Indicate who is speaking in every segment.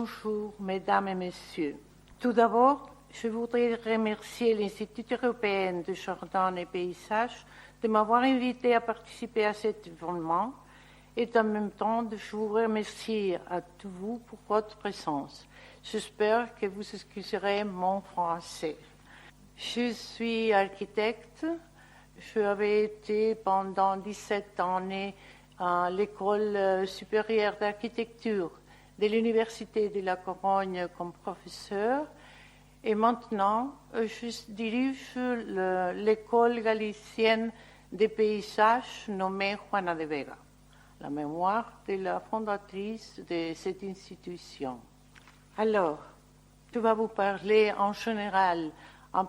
Speaker 1: Bonjour, mesdames et messieurs. Tout d'abord, je voudrais remercier l'Institut européen de jardin et paysage de m'avoir invité à participer à cet événement et en même temps de vous remercier à tous vous pour votre présence. J'espère que vous excuserez mon français. Je suis architecte. J'avais été pendant 17 années à l'École supérieure d'architecture de l'Université de la Corogne comme professeur. Et maintenant, je dirige l'école galicienne des paysages nommée Juana de Vega, la mémoire de la fondatrice de cette institution. Alors, je vais vous parler en général, en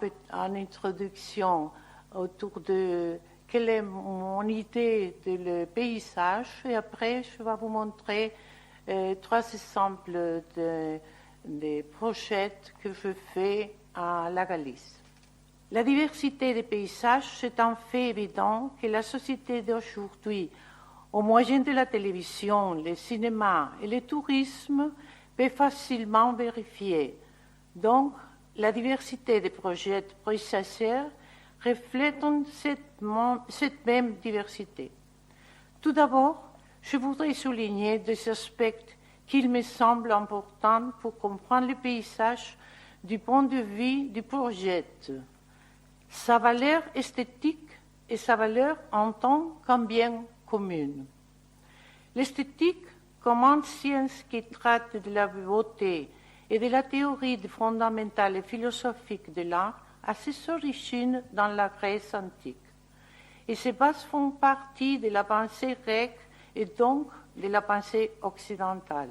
Speaker 1: introduction, autour de quelle est mon idée de le paysage, et après, je vais vous montrer 3 exemples de projets que je fais à la Galice. La diversité des paysages, c'est un fait évident que la société d'aujourd'hui, au moyen de la télévision, le cinéma et le tourisme, peut facilement vérifier. Donc, la diversité des projets paysagers reflète cette même diversité. Tout d'abord, je voudrais souligner des aspects qu'il me semble importants pour comprendre le paysage du point de vue du projet. Sa valeur esthétique et sa valeur en tant qu'un bien commun. L'esthétique, comme une science qui traite de la beauté et de la théorie fondamentale et philosophique de l'art, a ses origines dans la Grèce antique. Et ces bases font partie de la pensée grecque et donc de la pensée occidentale.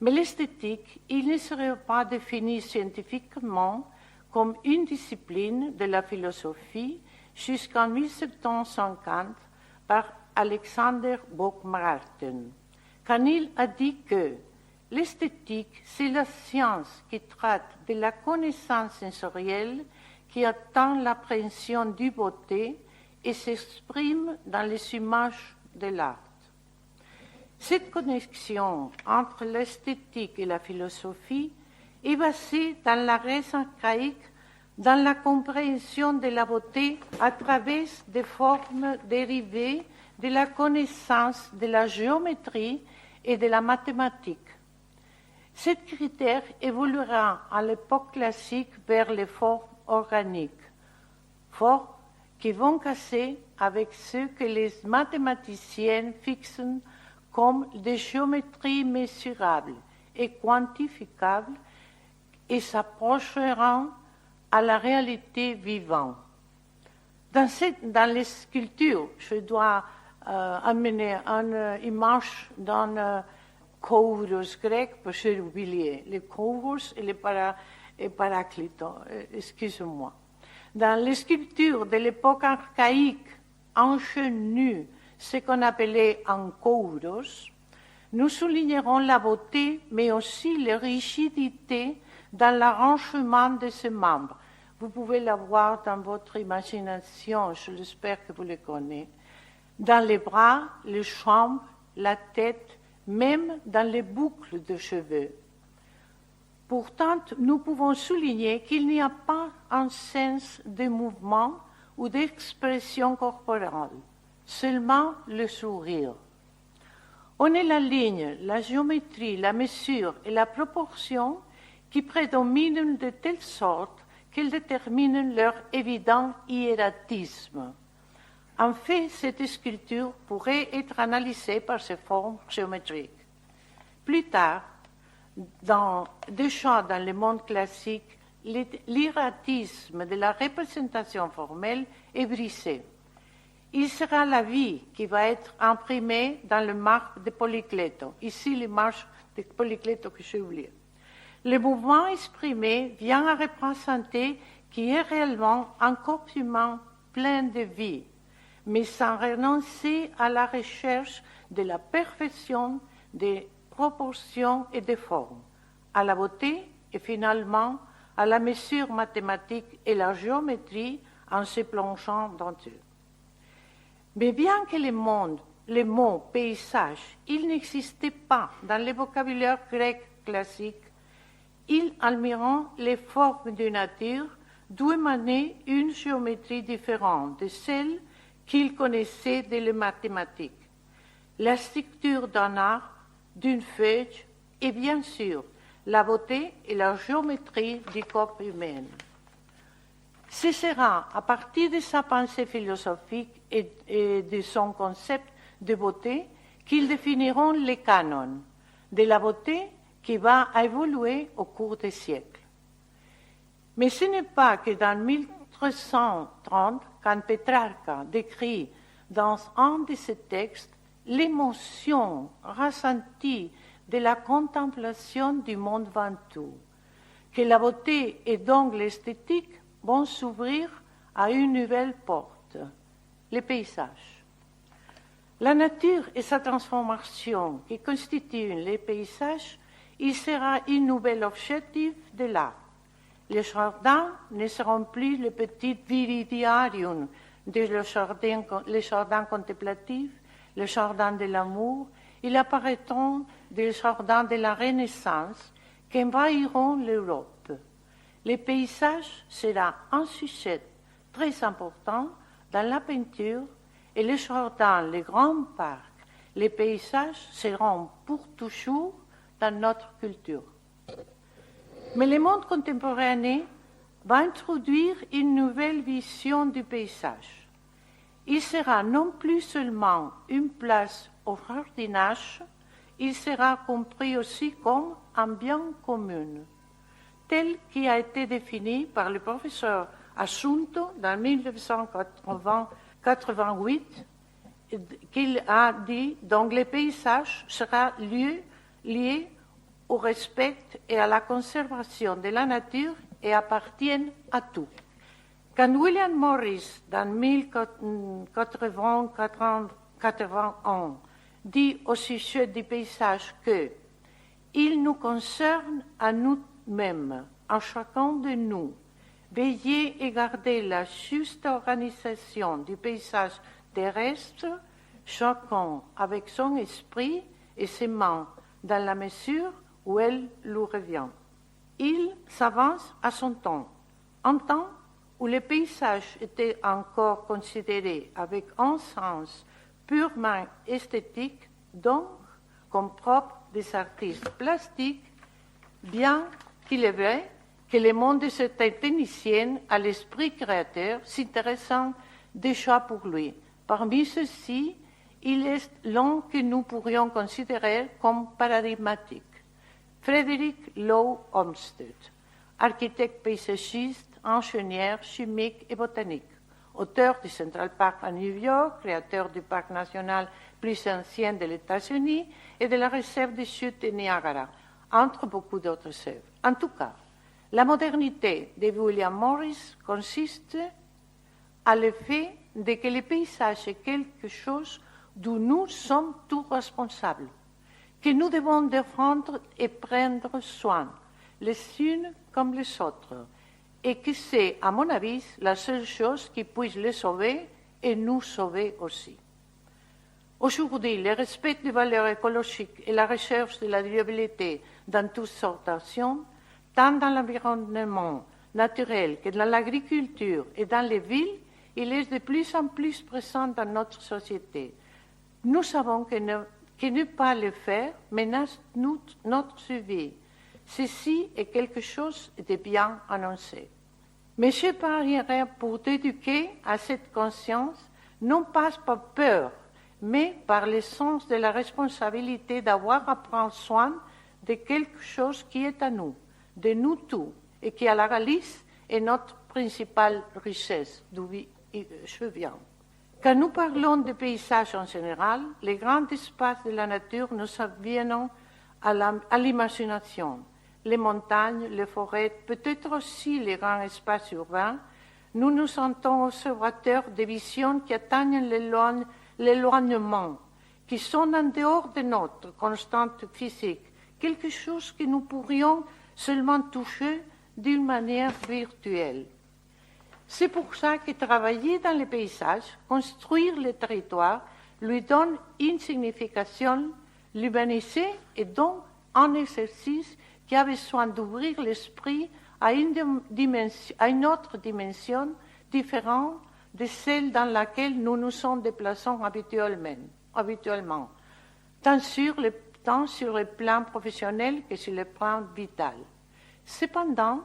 Speaker 1: Mais l'esthétique, il ne serait pas définie scientifiquement comme une discipline de la philosophie jusqu'en 1750 par Alexander Baumgarten, quand il a dit que l'esthétique, c'est la science qui traite de la connaissance sensorielle qui atteint l'appréhension du beauté et s'exprime dans les images de l'art. Cette connexion entre l'esthétique et la philosophie est basée dans la Grèce archaïque, dans la compréhension de la beauté à travers des formes dérivées de la connaissance de la géométrie et de la mathématique. Cet critère évoluera à l'époque classique vers les formes organiques, formes qui vont casser avec ce que les mathématiciens fixent comme des géométries mesurables et quantificables et s'approcheront à la réalité vivante. Dans les sculptures, je dois amener une image d'un Kouros grec, parce que j'ai oublié, les Kouros et les Paraclitos, excusez-moi. Dans les sculptures de l'époque archaïque, en chenu, ce qu'on appelait un Kouros, nous soulignerons la beauté, mais aussi la rigidité dans l'arrangement de ses membres. Vous pouvez la voir dans votre imagination, je l'espère que vous le connaissez. Dans les bras, les jambes, la tête, même dans les boucles de cheveux. Pourtant, nous pouvons souligner qu'il n'y a pas un sens de mouvement ou d'expression corporelle, seulement le sourire. On est la ligne, la géométrie, la mesure et la proportion qui prédominent de telle sorte qu'elles déterminent leur évident hiératisme. En fait, cette sculpture pourrait être analysée par ses formes géométriques. Plus tard, déjà dans le monde classique, l'hiératisme de la représentation formelle est brisé. Il sera la vie qui va être imprimée dans le marbre de Polycléto. Ici, l'image de Polycléto que j'ai oubliée. Le mouvement exprimé vient à représenter qui est réellement un corps humain plein de vie, mais sans renoncer à la recherche de la perfection des proportions et des formes, à la beauté et finalement à la mesure mathématique et la géométrie en se plongeant dans eux. Mais bien que le mot paysage, il n'existait pas dans le vocabulaire grec classiques, il admirant les formes de nature d'où émanait une géométrie différente de celle qu'il connaissait des mathématiques, la structure d'un arbre, d'une feuille et bien sûr la beauté et la géométrie du corps humain. Ce sera à partir de sa pensée philosophique et de son concept de beauté qu'ils définiront les canons de la beauté qui va évoluer au cours des siècles. Mais ce n'est pas que dans 1330, quand Pétrarque décrit dans un de ses textes l'émotion ressentie de la contemplation du monde ventoux, que la beauté et donc l'esthétique vont s'ouvrir à une nouvelle porte, les paysages. La nature et sa transformation qui constituent les paysages, il sera un nouvel objectif de l'art. Les jardins ne seront plus le petit viridiarium des jardins contemplatifs, les jardins de l'amour, ils apparaîtront des jardins de la Renaissance qui envahiront l'Europe. Les paysages seront un sujet très important dans la peinture et les jardins, les grands parcs, les paysages seront pour toujours dans notre culture. Mais le monde contemporain va introduire une nouvelle vision du paysage. Il sera non plus seulement une place au jardinage, il sera compris aussi comme un bien commun, tel qui a été défini par le professeur Assunto dans 1988, qu'il a dit donc le paysage sera lié au respect et à la conservation de la nature et appartiennent à tout. Quand William Morris, dans 1881, dit au sujet du paysage que « il nous concerne à nous-mêmes, à chacun de nous, veiller et garder la juste organisation du paysage terrestre, chacun avec son esprit et ses mains, dans la mesure où elle lui revient. » Il s'avance à son temps, un temps où les paysages étaient encore considérés avec un sens purement esthétique, donc comme propre des artistes plastiques, bien qu'il est vrai que le monde de cet technicien à l'esprit créateur s'intéressant déjà pour lui. Parmi ceux-ci, il est l'un que nous pourrions considérer comme paradigmatique. Frédéric Law Olmsted, architecte paysagiste, ingénieur chimique et botanique, auteur du Central Park à New York, créateur du parc national plus ancien des États-Unis et de la réserve des chutes de Niagara, entre beaucoup d'autres œuvres. En tout cas, la modernité de William Morris consiste à l'effet de que le paysage est quelque chose dont nous sommes tous responsables, que nous devons défendre et prendre soin, les unes comme les autres, et que c'est, à mon avis, la seule chose qui puisse les sauver et nous sauver aussi. Aujourd'hui, le respect des valeurs écologiques et la recherche de la durabilité dans toutes sortes d'actions, tant dans l'environnement naturel que dans l'agriculture et dans les villes, il est de plus en plus présent dans notre société. Nous savons que ne pas le faire menace notre survie. Ceci est quelque chose de bien annoncé. Mais je parierais pour t'éduquer à cette conscience, non pas par peur, mais par le sens de la responsabilité d'avoir à prendre soin de quelque chose qui est à nous, de nous tous, et qui à la réalise est notre principale richesse, d'où je viens. Quand nous parlons de paysages en général, les grands espaces de la nature nous viennent à l'imagination. Les montagnes, les forêts, peut-être aussi les grands espaces urbains, nous nous sentons observateurs de visions qui atteignent l'éloignement, qui sont en dehors de notre constante physique, quelque chose que nous pourrions seulement toucher d'une manière virtuelle. C'est pour ça que travailler dans les paysages, construire le territoire, lui donne une signification, l'humaniser et donc un exercice qui a besoin d'ouvrir l'esprit à une autre dimension différente de celle dans laquelle nous nous sommes déplaçants habituellement, tant sur le plan professionnel que sur le plan vital. Cependant,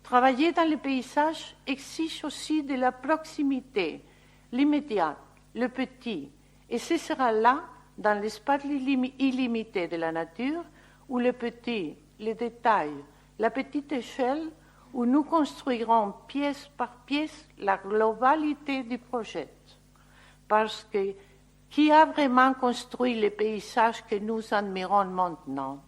Speaker 1: travailler dans le paysage exige aussi de la proximité, l'immédiat, le petit, et ce sera là, dans l'espace illimité de la nature, où le petit, les détails, la petite échelle, où nous construirons pièce par pièce la globalité du projet. Parce que qui a vraiment construit les paysages que nous admirons maintenant?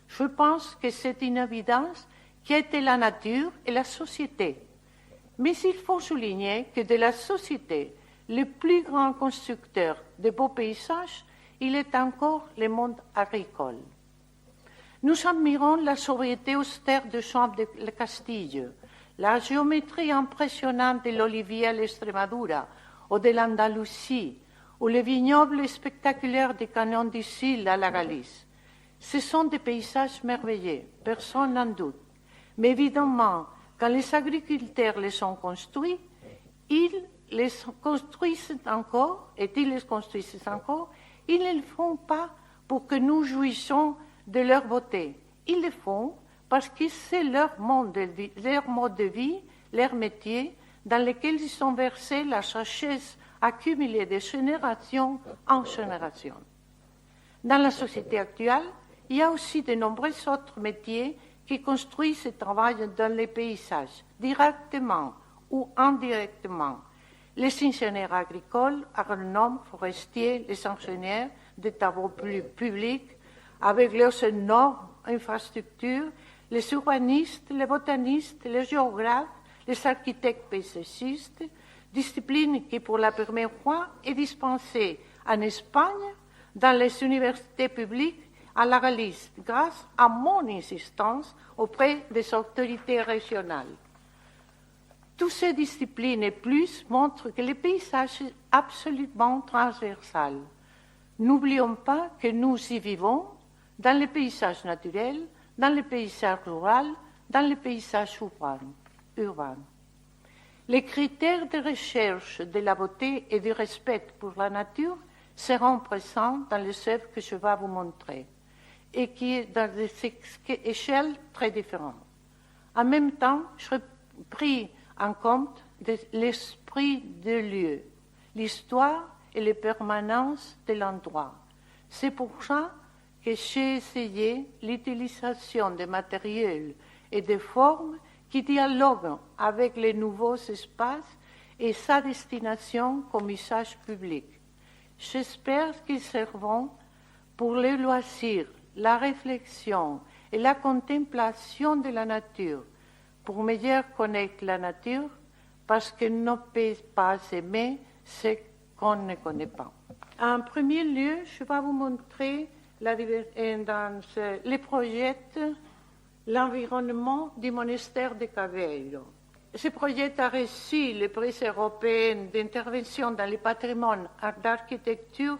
Speaker 1: Je pense que c'est une évidence qui a été la nature et la société. Mais il faut souligner que de la société, le plus grand constructeur de beaux paysages, il est encore le monde agricole. Nous admirons la sobriété austère du champ de Castillo, la géométrie impressionnante de l'olivier à l'Extremadura ou de l'Andalousie, ou le vignoble spectaculaire des canons du Sil à la Galice. Ce sont des paysages merveilleux, personne n'en doute. Mais évidemment, quand les agriculteurs les ont construits, ils les construisent encore, ils ne le font pas pour que nous jouissions de leur beauté. Ils le font parce que c'est leur mode de vie, leur métier, dans lequel ils ont versé la richesse accumulée de génération en génération. Dans la société actuelle, il y a aussi de nombreux autres métiers qui construisent et travaillent dans les paysages, directement ou indirectement. Les ingénieurs agricoles, agronomes, forestiers, les ingénieurs des travaux publics, avec leurs énormes infrastructures, les urbanistes, les botanistes, les géographes, les architectes paysagistes, discipline qui pour la première fois est dispensée en Espagne dans les universités publiques à la Galice, grâce à mon insistance auprès des autorités régionales. Toutes ces disciplines et plus montrent que le paysage est absolument transversal. N'oublions pas que nous y vivons dans le paysage naturel, dans le paysage rural, dans le paysage urbain. Les critères de recherche de la beauté et du respect pour la nature seront présents dans les œuvres que je vais vous montrer et qui est dans des échelles très différentes. En même temps, je pris en compte l'esprit du lieu, l'histoire et les permanences de l'endroit. C'est pour ça que j'ai essayé l'utilisation de matériels et de formes qui dialoguent avec les nouveaux espaces et sa destination comme usage public. J'espère qu'ils serviront pour les loisirs, la réflexion et la contemplation de la nature, pour mieux connaître la nature, parce qu'on ne peut pas aimer ce qu'on ne connaît pas. En premier lieu, je vais vous montrer dans les projets l'environnement du monastère de Caveiro. Ce projet a reçu le prix européen d'intervention dans le patrimoine d'architecture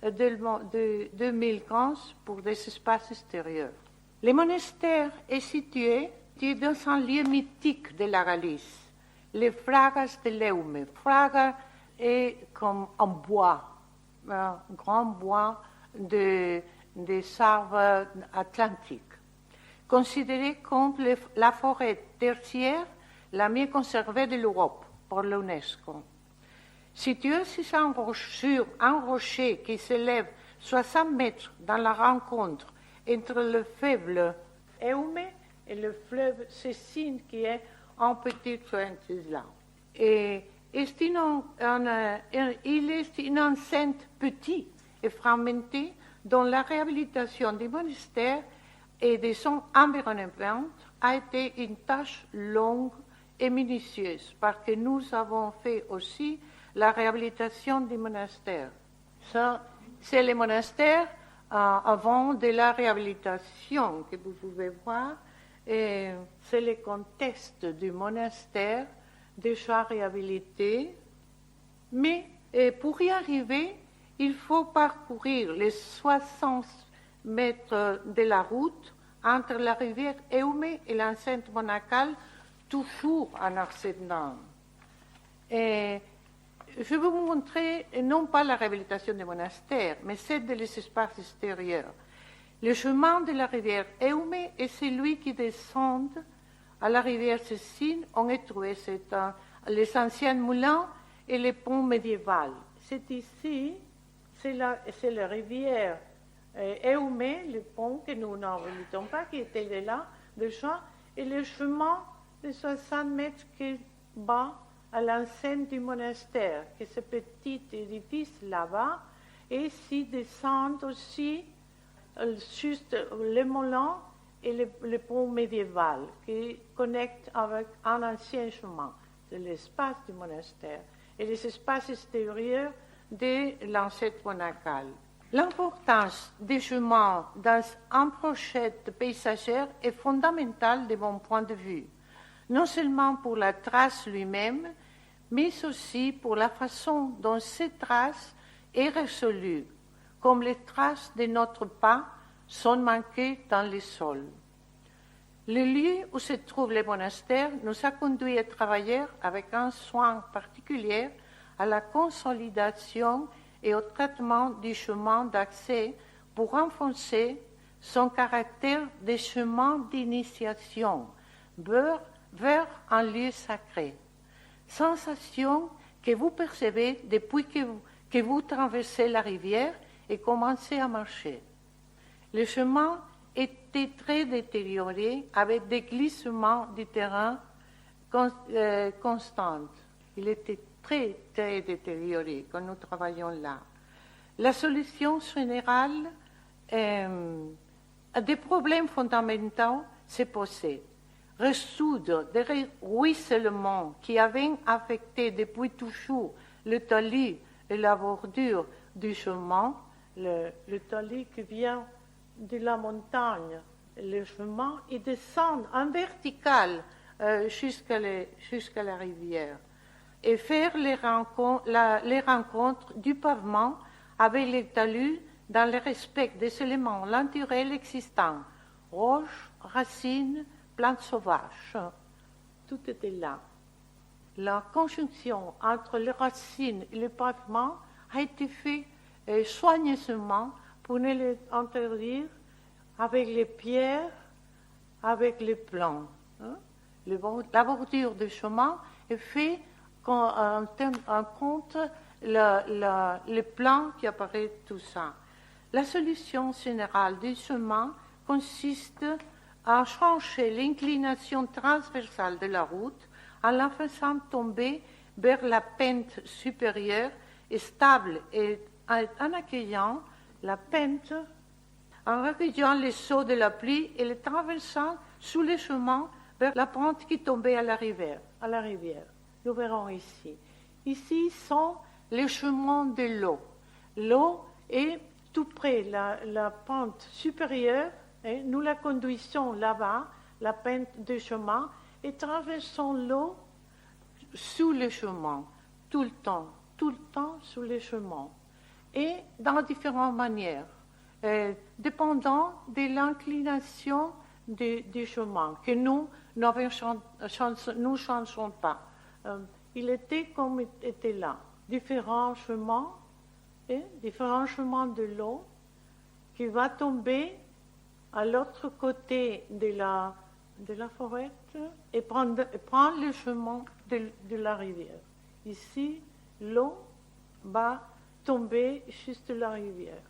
Speaker 1: de 2015 pour des espaces extérieurs. Le monastère est situé dans un lieu mythique de la Galice, les Fragas de Leume. Fraga est comme un bois, un grand bois des arbres atlantiques, considéré comme la forêt tertiaire la mieux conservée de l'Europe pour l'UNESCO. Situé sur un rocher qui s'élève 60 mètres dans la rencontre entre le fleuve Eume et le fleuve Cécine, qui est un petit isla. Et il est une enceinte petite et fragmentée dont la réhabilitation du monastère et de son environnement a été une tâche longue et minutieuse, parce que nous avons fait aussi la réhabilitation du monastère. Ça, c'est le monastère avant de la réhabilitation que vous pouvez voir. C'est le contexte du monastère déjà réhabilité. Mais pour y arriver, il faut parcourir les 60 mètres de la route entre la rivière Eume et l'enceinte monacale, toujours en ascendant. Et je vais vous montrer non pas la réhabilitation des monastères, mais celle des espaces extérieurs. Le chemin de la rivière Eume et celui qui descend à la rivière Cécine, on a trouvé les anciens moulins et les ponts médiévaux. C'est ici, c'est la rivière Eume, le pont que nous n'en remettons pas, qui était là déjà, et le chemin de 60 mètres qui va à l'enceinte du monastère, qui est ce petit édifice là-bas, et ici descendent aussi juste le moulin et le pont médiéval qui connectent avec un ancien chemin de l'espace du monastère et les espaces extérieurs de l'enceinte monacale. L'importance des chemins dans un projet paysagère est fondamentale de mon point de vue, non seulement pour la trace lui-même, mais aussi pour la façon dont cette trace est résolue, comme les traces de notre pas sont manquées dans le sol. Le lieu où se trouve le monastère nous a conduit à travailler avec un soin particulier à la consolidation et au traitement du chemin d'accès pour renforcer son caractère de chemin d'initiation vers un lieu sacré. Sensation que vous percevez depuis que vous traversez la rivière et commencez à marcher. Le chemin était très détérioré avec des glissements du terrain constants. Il était très, très détérioré quand nous travaillons là. La solution générale à des problèmes fondamentaux s'est posée. Résoudre des ruissellements qui avaient affecté depuis toujours le talus et la bordure du chemin, le talus qui vient de la montagne, le chemin, et descend en vertical jusqu'à la rivière, et faire les rencontres du pavement avec les talus dans le respect des éléments naturels existants, roches, racines, plantes sauvages. Tout était là. La conjonction entre les racines et le pavement a été faite soigneusement pour ne les interdire avec les pierres, avec les plans. La bordure du chemin est faite en compte le plan qui apparaît tout ça. La solution générale du chemin consiste à changer l'inclination transversale de la route en la faisant tomber vers la pente supérieure et stable et en accueillant la pente, en recueillant les seaux de la pluie et les traversant sous le chemin vers la pente qui tombait à la rivière. Nous verrons ici. Ici sont les chemins de l'eau. L'eau est tout près la pente supérieure. Et nous la conduisons là-bas, la pente du chemin, et traversons l'eau sous le chemin, tout le temps sous le chemin, et dans différentes manières, dépendant de l'inclination du chemin, que nous ne changeons pas. Il était comme il était là, différents chemins de l'eau qui va tomber à l'autre côté de la forêt et prendre le chemin de la rivière. Ici, l'eau va tomber juste la rivière.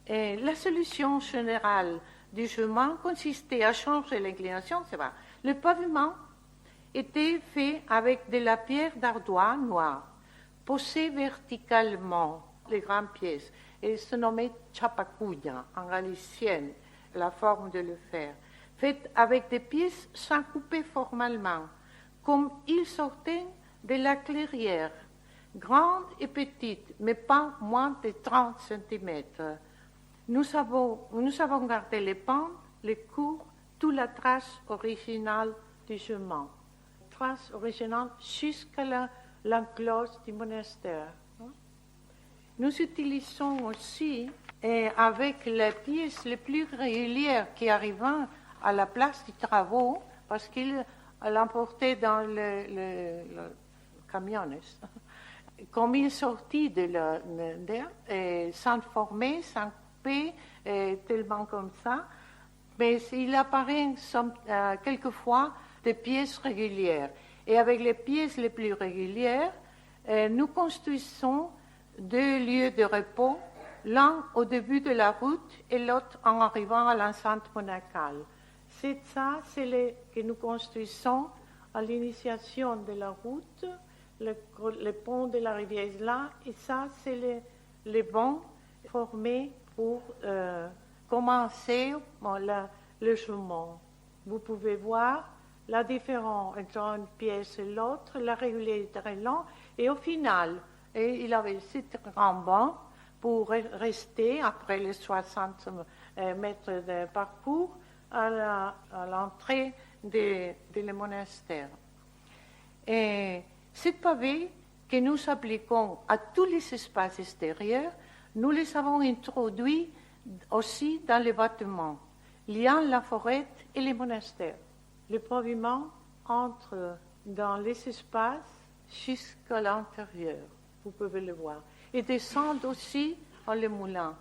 Speaker 1: Et la solution générale du chemin consistait à changer l'inclination, c'est vrai. Le pavement était fait avec de la pierre d'ardoise noire, posée verticalement, les grandes pièces, et se nommait chapacuya en galicien, la forme de le faire, faite avec des pièces sans couper formellement, comme ils sortaient de la clairière, grandes et petites, mais pas moins de 30 cm. Nous avons gardé les pentes, les cours, toute la trace originale du chemin, trace originale jusqu'à l'enclos du monastère. Nous utilisons aussi et avec les pièces les plus régulières qui arrivaient à la place des travaux, parce qu'il l'emportait dans le camion. Comme il sortit de l'air, sans former, sans couper, tellement comme ça, mais il apparaît quelquefois des pièces régulières. Et avec les pièces les plus régulières, nous construisons 2 lieux de repos, l'un au début de la route et l'autre en arrivant à l'enceinte monacale. C'est ça, que nous construisons à l'initiation de la route, le pont de la rivière est là, et ça, c'est les bancs formés pour commencer le chemin. Vous pouvez voir la différence entre une pièce et l'autre, la régularité est très lente, et au final, il avait 7 grands bancs pour rester, après les 60 mètres de parcours, à l'entrée du monastère. Et cette pavé que nous appliquons à tous les espaces extérieurs, nous les avons introduits aussi dans les bâtiments, liant la forêt et les monastères. Le paviment entre dans les espaces jusqu'à l'intérieur, vous pouvez le voir, et descend aussi dans le moulin.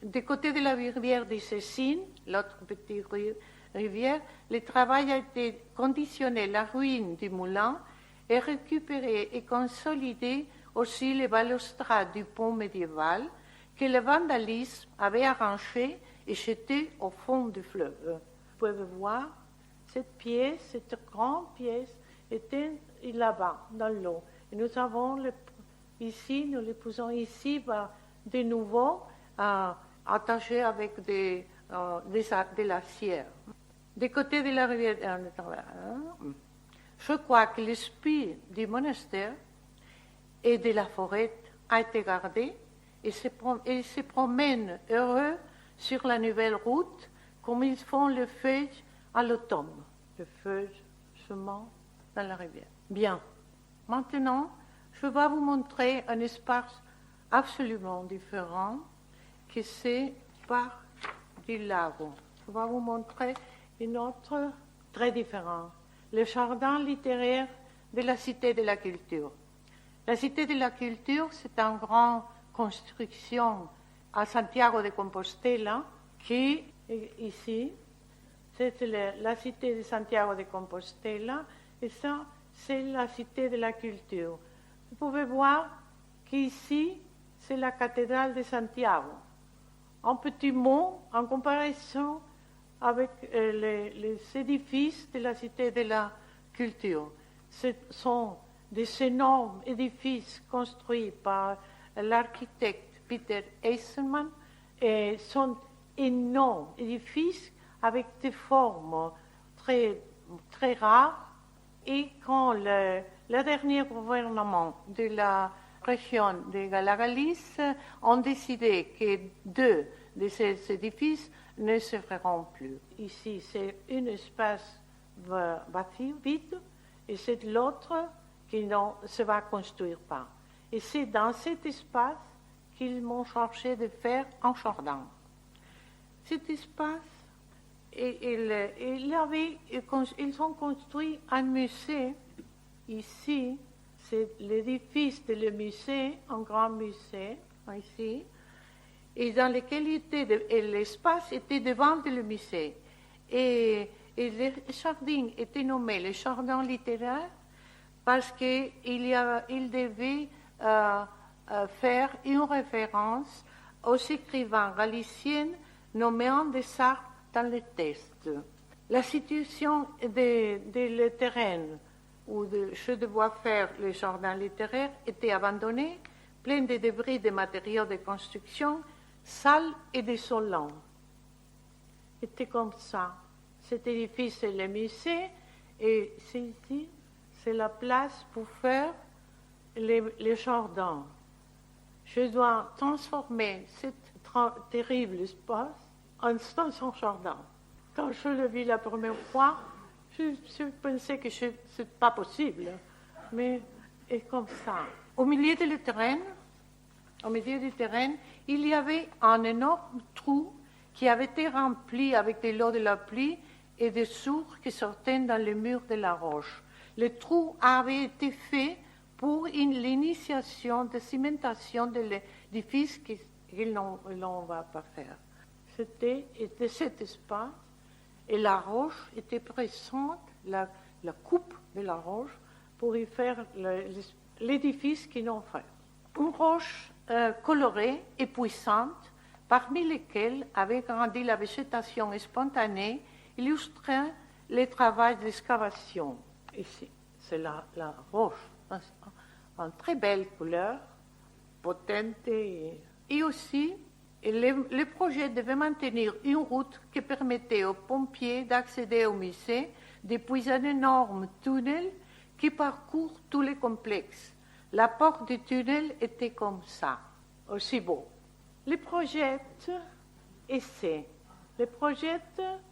Speaker 1: Du côté de la rivière des Cécines, l'autre petite rivière, le travail a été conditionné, la ruine du moulin, et récupéré et consolidé aussi les balustrades du pont médiéval que le vandalisme avait arrangé et jeté au fond du fleuve. Vous pouvez voir, cette pièce, cette grande pièce, était là-bas, dans l'eau. Et nous avons ici, nous les posons ici, de nouveau, attachés avec de la cire. Du côté de la rivière, je crois que l'esprit du monastère et de la forêt a été gardé et se promènent heureux sur la nouvelle route comme ils font le feuille à l'automne. Le feuille chemin dans la rivière. Bien. Maintenant, je vais vous montrer un espace absolument différent que c'est par du lago. Je vais vous montrer une autre très différente. Le jardin littéraire de la Cité de la Culture. La Cité de la Culture, c'est une grande construction à Santiago de Compostela qui est ici. C'est la Cité de Santiago de Compostela et ça, c'est la Cité de la Culture. Vous pouvez voir qu'ici, c'est la cathédrale de Santiago. Un petit mot en comparaison avec les édifices de la Cité de la Culture. Ce sont des énormes édifices construits par l'architecte Peter Eisenman et sont énormes édifices avec des formes très, très rares. Et quand le dernier gouvernement de la région de la Galice ont décidé que 2 de ces édifices ne se feront plus. Ici, c'est un espace vide, et c'est l'autre qui ne se va construire pas. Et c'est dans cet espace qu'ils m'ont chargé de faire un jardin. Cet espace, ils ont construit un musée ici. C'est l'édifice de le musée, un grand musée ici, et dans lequel l'espace était devant le musée. Et le jardin était nommé le jardin littéraire parce qu'il devait faire une référence aux écrivains galiciens nommés en Desargues dans le texte. La situation de terrain où je devais faire le jardin littéraire était abandonnée, plein de débris de matériaux de construction, sale et désolant. C'était comme ça. Cet édifice, c'est le musée, et ici, c'est la place pour faire les jardins. Je dois transformer cet terrible espace en station jardin. Quand je le vis la première fois, je pensais que ce n'est pas possible, mais c'est comme ça. Au milieu du terrain, il y avait un énorme trou qui avait été rempli avec de l'eau de la pluie et des sources qui sortaient dans le mur de la roche. Le trou avait été fait pour l'initiation de cimentation de l'édifice que l'on va pas faire. C'était de cet espace et la roche était présente, la coupe de la roche, pour y faire l'édifice qu'ils ont fait. Une roche colorée et puissante, parmi lesquelles avait grandi la végétation spontanée, illustrait les travaux d'excavation. Ici, c'est la roche, en très belle couleur, potente. Et aussi, le projet devait maintenir une route qui permettait aux pompiers d'accéder au musée depuis un énorme tunnel qui parcourt tous les complexes. La porte du tunnel était comme ça, aussi beau. Le projet essaie. Le projet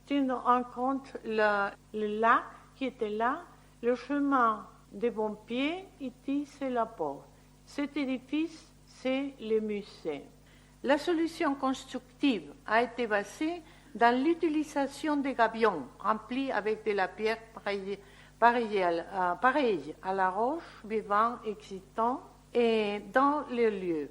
Speaker 1: tient en compte le lac qui était là, le chemin des pompiers, ici c'est la porte. Cet édifice, c'est le musée. La solution constructive a été basée dans l'utilisation des gabions remplis avec de la pierre pareille à la roche, vivant, excitant, et dans le lieu,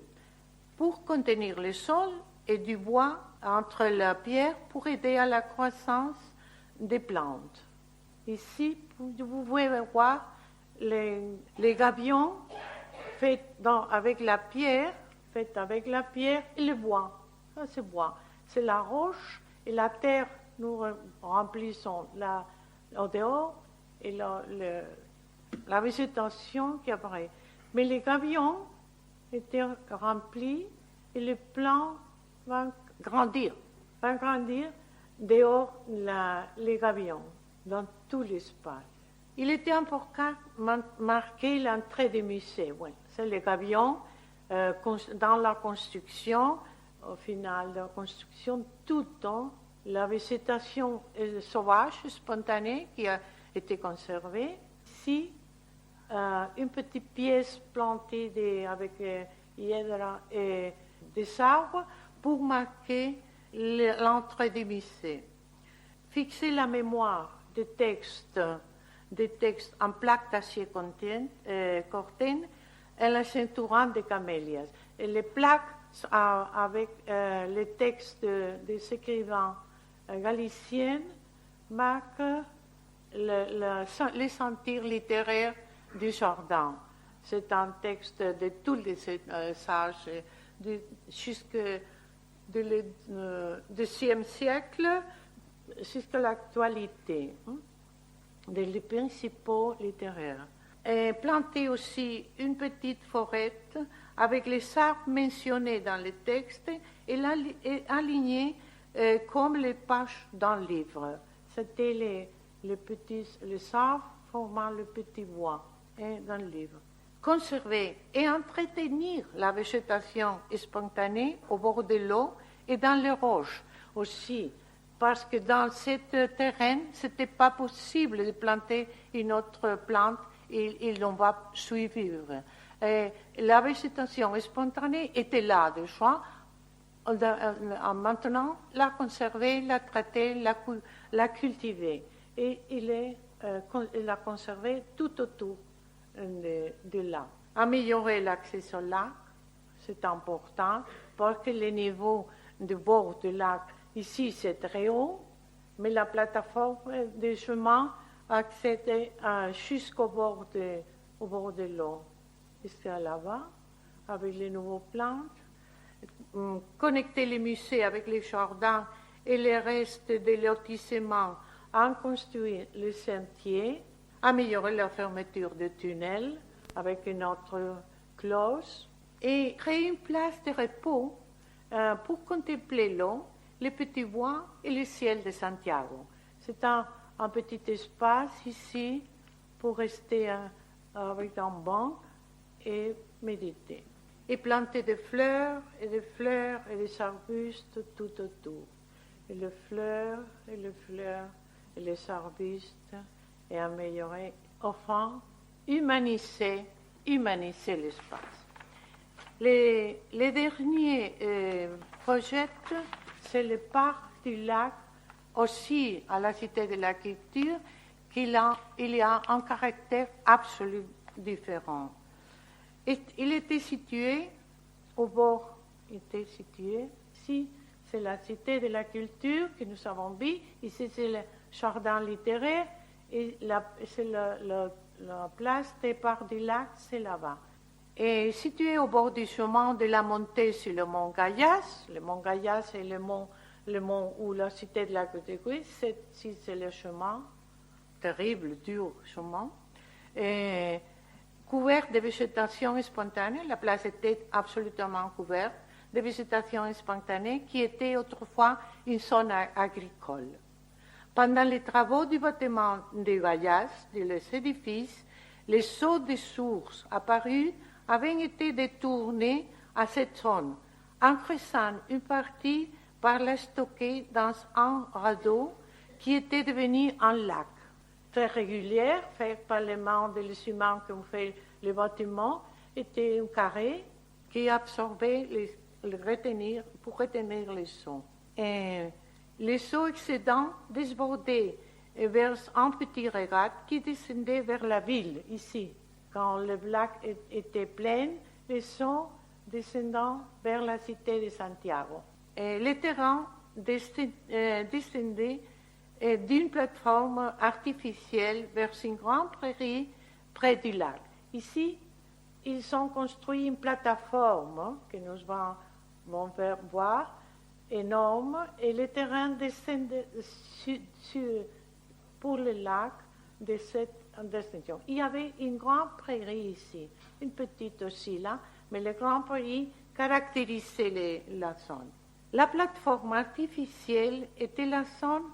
Speaker 1: pour contenir le sol et du bois entre la pierre pour aider à la croissance des plantes. Ici, vous pouvez voir les gabions faits avec la pierre et le bois. Ça, c'est bois. C'est la roche et la terre, nous remplissons au dehors et la végétation qui apparaît. Mais les gabions étaient remplis et le plant va grandir dehors les gabions, dans tout l'espace. Il était important de marquer l'entrée du musée. Oui, c'est les gabions dans la construction, au final de la construction, tout le temps, la végétation sauvage, spontanée, qui a été conservée. Ici, une petite pièce plantée avec hiedra et des arbres pour marquer l'entrée du musée. Fixer la mémoire des textes en plaques d'acier cortaines et la ceinturant de camélias. Et les plaques avec les textes des écrivains galiciens marquent les sentiers littéraires du jardin. C'est un texte de tous les sages jusqu'au XIe siècle jusqu'à l'actualité, des principaux littéraires. Et planter aussi une petite forêt avec les arbres mentionnés dans le texte et alignés comme les pages d'un livre. C'était les arbres formant le petit bois dans le livre. Conserver et entretenir la végétation spontanée au bord de l'eau et dans les roches aussi, parce que dans ce terrain, ce n'était pas possible de planter une autre plante et l'on va survivre. Et la végétation spontanée était là déjà. Maintenant, la conserver, la traiter, la cultiver. Et il l'a conservé tout autour du lac. Améliorer l'accès au lac, c'est important, parce que le niveau du bord du lac, ici, c'est très haut, mais la plateforme des chemins accède jusqu'au bord de l'eau. Jusqu'à là-bas, avec les nouveaux plantes. Connecter les musées avec les jardins et les restes de lotissement, en construire les sentiers, améliorer la fermeture de tunnels avec une autre clause et créer une place de repos pour contempler l'eau, les petits bois et le ciel de Santiago. C'est un petit espace ici pour rester avec un banc et méditer. Et planter des fleurs et des arbustes tout autour. Et les fleurs et les arbustes et améliorer, enfin, humaniser l'espace. Les derniers projets, c'est le parc du lac, aussi à la Cité de la Culture, il y a un caractère absolument différent. Il était situé au bord, ici c'est la Cité de la Culture que nous avons vu, ici c'est le jardin littéraire, et c'est la place des parcs du lac, c'est là-bas. Et situé au bord du chemin de la montée sur le mont Gayas, le mont Gayas est le mont où la Cité de la Culture, c'est le chemin, terrible, dur chemin, et couvert de végétation spontanée. La place était absolument couverte de végétation spontanée qui était autrefois une zone agricole. Pendant les travaux du bâtiment de Gayas, de l'édifice, les seaux de sources apparus avaient été détournés à cette zone, en creusant une partie par la stocker dans un radeau qui était devenu un lac. Très régulière, faite par les mains des humains qui ont fait le bâtiment, était un carré qui absorbait pour retenir les eaux. Et les eaux excédents débordait vers un petit régat qui descendait vers la ville, ici. Quand le lac était plein, les eaux descendant vers la cité de Santiago. Et le terrain descendait d'une plateforme artificielle vers une grande prairie près du lac. Ici, ils ont construit une plateforme que nous allons voir, énorme, et le terrain descendait pour le lac de cette destination. Il y avait une grande prairie ici, une petite aussi là, mais la grande prairie caractérisait la zone. La plateforme artificielle était la zone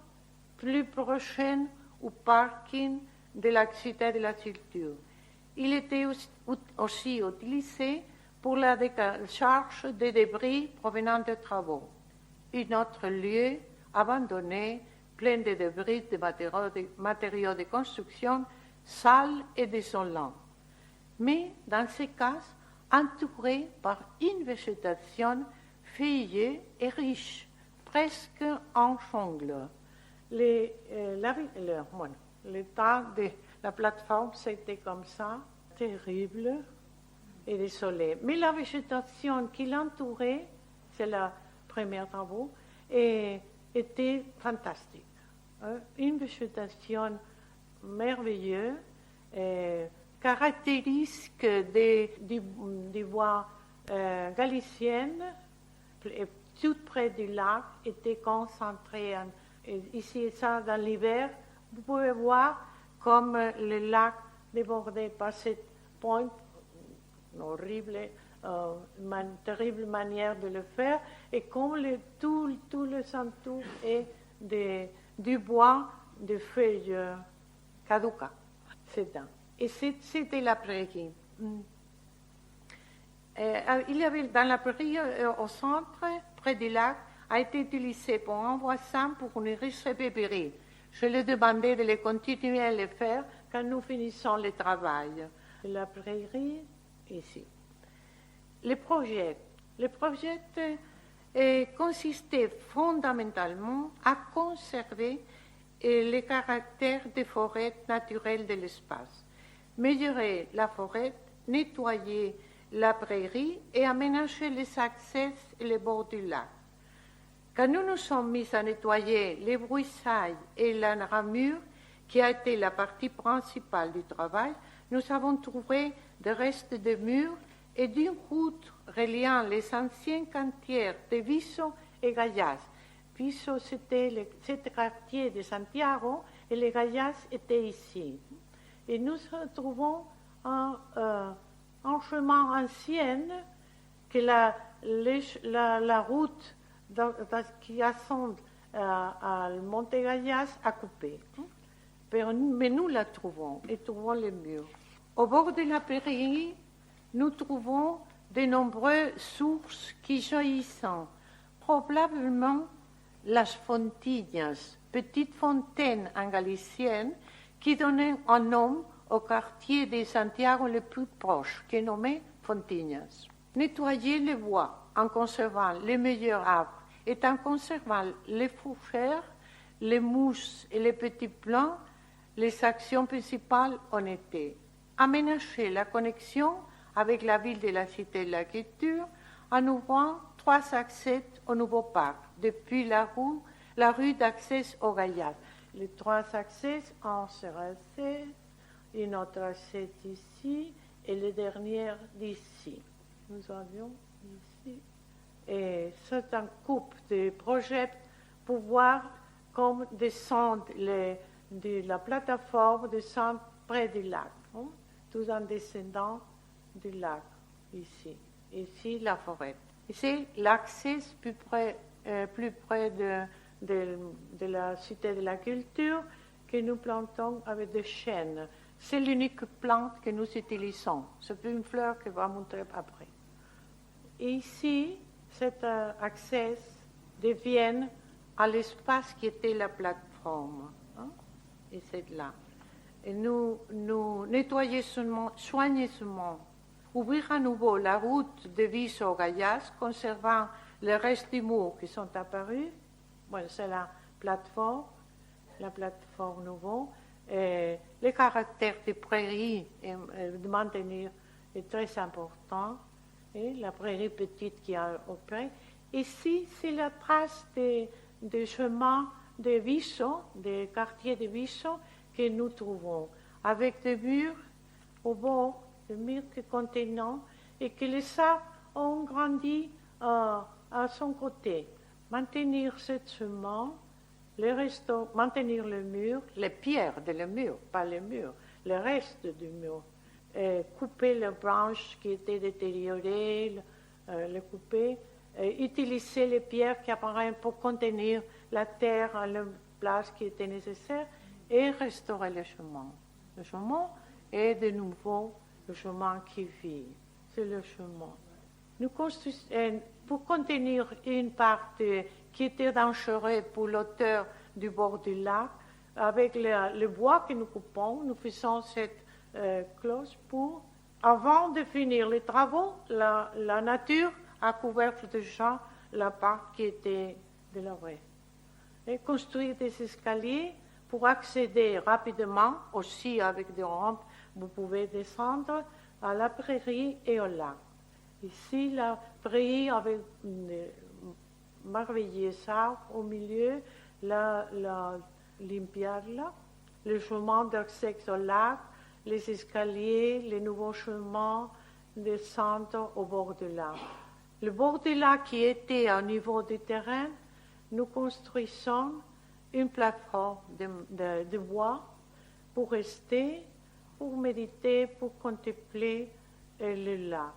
Speaker 1: plus prochaine au parking de la Cité de la Culture. Il était aussi utilisé pour la décharge des débris provenant des travaux. Un autre lieu abandonné, plein de débris de matériaux de construction, sales et désolants. Mais dans ces cas, entouré par une végétation feuillée et riche, presque en jungle. L'état de la plateforme, c'était comme ça, terrible et désolé. Mais la végétation qui l'entourait, c'est la première travaux, était fantastique. Une végétation merveilleuse, caractéristique des voies galiciennes, tout près du lac, était concentrée. Ici et ça, dans l'hiver, vous pouvez voir comme le lac débordé par cette pointe, une horrible, terrible manière de le faire, et comme tout le centre est du bois de feuilles caducas. Et c'était la prairie. Il y avait dans la prairie, au centre, près du lac, a été utilisé pour un voisin pour nourrir ses bébés. Je lui ai demandé de les continuer à le faire quand nous finissons le travail. La prairie, ici. Le projet consistait fondamentalement à conserver les caractères des forêts naturelles de l'espace, mesurer la forêt, nettoyer la prairie et aménager les accès et les bords du lac. Quand nous nous sommes mis à nettoyer les broussailles et la ramure, qui a été la partie principale du travail, nous avons trouvé des restes de murs et d'une route reliant les anciens quartiers de Viso et Gayas. Viso, c'était ce quartier de Santiago, et les Gayas étaient ici. Et nous trouvons un chemin ancien que la route qui ascend à Monte Gayas a coupé. Mais nous la trouvons et trouvons les murs. Au bord de la prairie, nous trouvons de nombreuses sources qui jaillissent, probablement las fontillas, petites fontaines en galicienne qui donnaient un nom au quartier de Santiago le plus proche, qui est nommé Fontillas. Nettoyer le bois en conservant les meilleurs arbres et en conservant les fougères, les mousses et les petits plants, les actions principales ont été aménager la connexion avec la ville de la Cité de la Culture en ouvrant 3 accès au nouveau parc, depuis la rue d'accès au Gaillard. Les 3 accès, un sera une autre accès ici et le dernier d'ici. Nous avions ici. Et c'est un couple de projets pour voir comment descendre de la plateforme, descendre près du lac, hein, tout en descendant du lac, ici. Ici, la forêt. Ici, l'accès plus près de la Cité de la Culture que nous plantons avec des chênes. C'est l'unique plante que nous utilisons. C'est une fleur que je vais montrer après. Et ici, cet accès devient à l'espace qui était la plateforme. Hein? Et c'est là. Et nous nettoyer seulement, soigner seulement, ouvrir à nouveau la route de Visso au Gaillasse, conservant les restes du mur qui sont apparus. Voilà, c'est la plateforme nouveau. Et le caractère des prairies de maintenir est très important. Et la prairie petite qui a auprès. Ici, c'est la trace des chemins de Visso, des quartiers de Visso que nous trouvons, avec des murs au bord, des murs contenant, et que les arbres ont grandi à son côté. Maintenir ce chemin, maintenir le mur, les pierres de le mur, pas le mur, le reste du mur. Couper les branches qui étaient détériorées, les couper, utiliser les pierres qui apparaissent pour contenir la terre à la place qui était nécessaire et restaurer le chemin. Le chemin est de nouveau le chemin qui vit. C'est le chemin. Nous pour contenir une partie qui était dangereuse pour l'auteur du bord du lac, avec le bois que nous coupons, nous faisons cette cloche pour, avant de finir les travaux, la nature a couvert déjà la part qui était de la vraie. Et construire des escaliers pour accéder rapidement, aussi avec des rampes, vous pouvez descendre à la prairie et au lac. Ici, la prairie avec merveilleux arbres au milieu, la limpiarla, le chemin d'accès au lac, les escaliers, les nouveaux chemins descendent au bord du lac. Le bord du lac qui était au niveau du terrain, nous construisons une plateforme de bois pour rester, pour méditer, pour contempler le lac.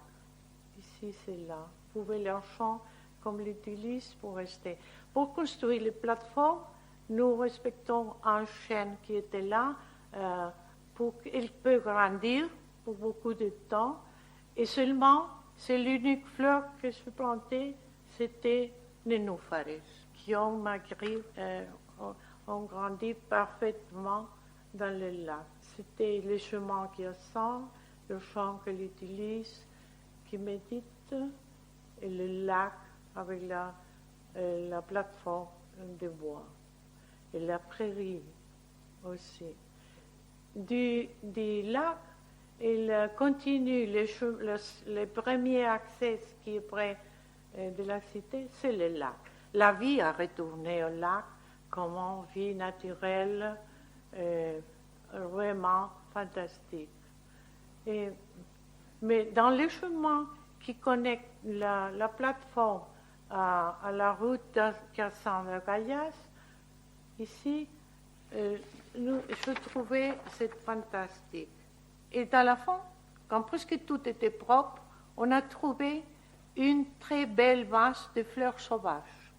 Speaker 1: Ici, c'est là. Vous pouvez l'enfant comme l'utilise pour rester. Pour construire les plateformes, nous respectons un chêne qui était là pour qu'il peut grandir pour beaucoup de temps. Et seulement, c'est l'unique fleur que je plantais, c'était les nénuphars, qui ont ont grandi parfaitement dans le lac. C'était le chemin qui ascend, le champ qu'il utilise, qui médite, et le lac avec la plateforme de bois, et la prairie aussi. Du lac, il continue le premier accès qui est près de la cité, c'est le lac. La vie a retourné au lac comme une vie naturelle, vraiment fantastique. Mais dans le chemin qui connecte la plateforme à la route d'Arcassan-le-Gaillasse, ici, je trouvais c'est fantastique. Et à la fin, quand presque tout était propre, on a trouvé une très belle vase de fleurs sauvages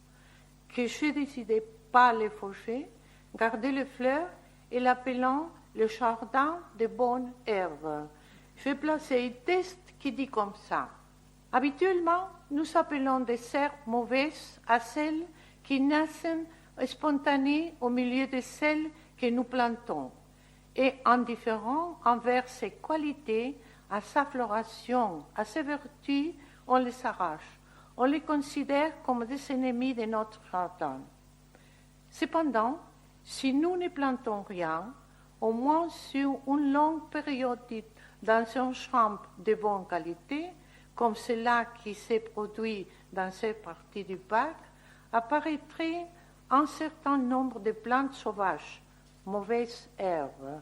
Speaker 1: que je décidais pas les faucher, garder les fleurs et l'appelant le jardin de bonnes herbes. J'ai placé un texte qui dit comme ça. Habituellement, nous appelons des herbes mauvaises à celles qui naissent spontanées au milieu de celles que nous plantons, et indifférents envers ses qualités, à sa floration, à ses vertus on les arrache. On les considère comme des ennemis de notre jardin. Cependant, si nous ne plantons rien, au moins sur une longue période dans un champ de bonne qualité, comme cela qui s'est produit dans cette partie du parc, apparaîtrait un certain nombre de plantes sauvages, mauvaises herbes,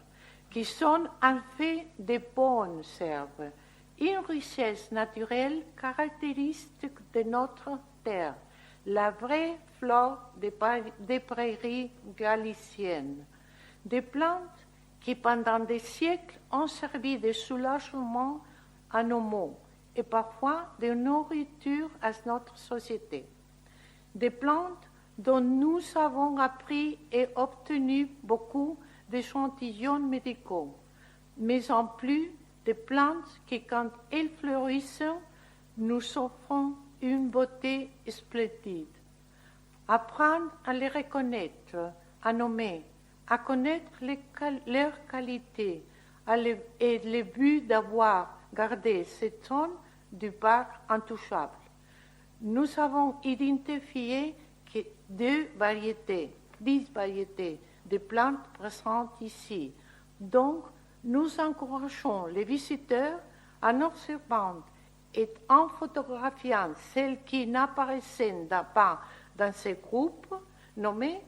Speaker 1: qui sont en fait de bonnes herbes, une richesse naturelle caractéristique de notre terre, la vraie flore des prairies galiciennes, des plantes qui pendant des siècles ont servi de soulagement à nos maux et parfois de nourriture à notre société. Des plantes dont nous avons appris et obtenu beaucoup d'échantillons médicaux, mais en plus des plantes qui, quand elles fleurissent, nous offrent une beauté splendide. Apprendre à les reconnaître, à nommer, à connaître leurs qualités et le but d'avoir gardé cette zone du parc intouchable. Nous avons identifié 10 variétés de plantes présentes ici. Donc, nous encourageons les visiteurs en observant et en photographiant celles qui n'apparaissaient pas dans ces groupes nommés,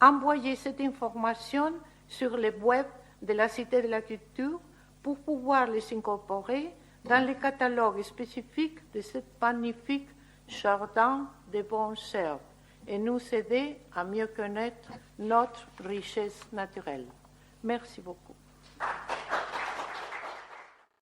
Speaker 1: envoyer cette information sur le web de la Cité de la Culture pour pouvoir les incorporer dans le catalogue spécifique de ce magnifique jardin de bonnes herbes et nous aider à mieux connaître notre richesse naturelle. Merci beaucoup.